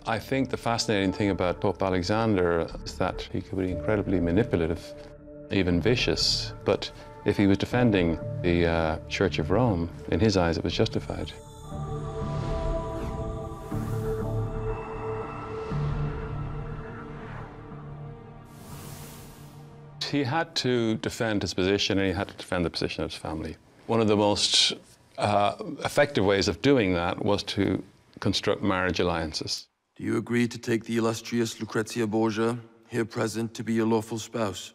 I think the fascinating thing about Pope Alexander is that he could be incredibly manipulative, even vicious, but if he was defending the Church of Rome, in his eyes it was justified. He had to defend his position, and he had to defend the position of his family. One of the most effective ways of doing that was to construct marriage alliances. Do you agree to take the illustrious Lucrezia Borgia, here present, to be your lawful spouse?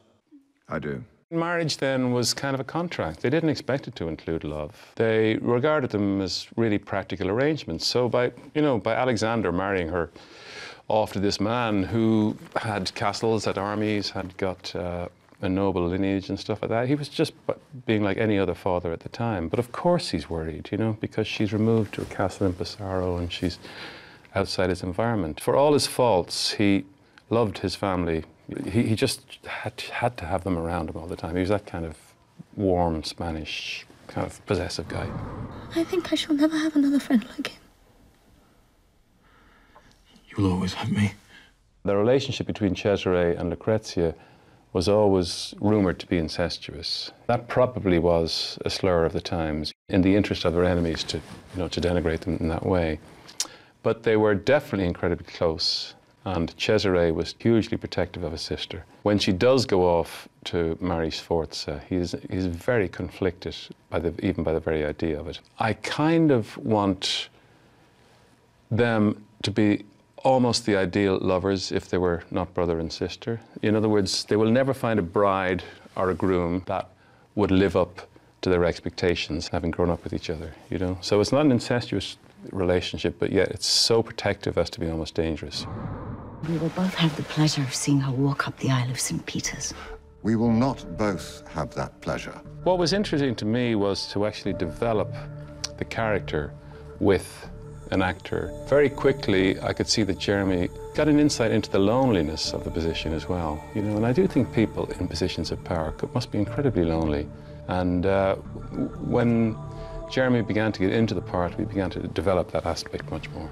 I do. Marriage then was kind of a contract. They didn't expect it to include love. They regarded them as really practical arrangements. So by Alexander marrying her off to this man who had castles, had armies, had got a noble lineage and stuff like that, he was just being like any other father at the time. But of course he's worried, because she's removed to a castle in Pesaro and she's outside his environment. For all his faults, he loved his family. He just had to have them around him all the time. He was that kind of warm, Spanish, kind of possessive guy. I think I shall never have another friend like him. You'll always have me. The relationship between Cesare and Lucrezia was always rumoured to be incestuous. That probably was a slur of the times, in the interest of their enemies to denigrate them in that way. But they were definitely incredibly close, and Cesare was hugely protective of his sister. When she does go off to marry Sforza, he's very conflicted even by the very idea of it. I kind of want them to be almost the ideal lovers if they were not brother and sister. In other words, they will never find a bride or a groom that would live up to their expectations, having grown up with each other, So it's not an incestuous relationship, but yet it's so protective as to be almost dangerous. We will both have the pleasure of seeing her walk up the aisle of St. Peter's. We will not both have that pleasure. What was interesting to me was to actually develop the character with an actor. Very quickly, I could see that Jeremy got an insight into the loneliness of the position as well. And I do think people in positions of power must be incredibly lonely. And when Jeremy began to get into the part, we began to develop that aspect much more.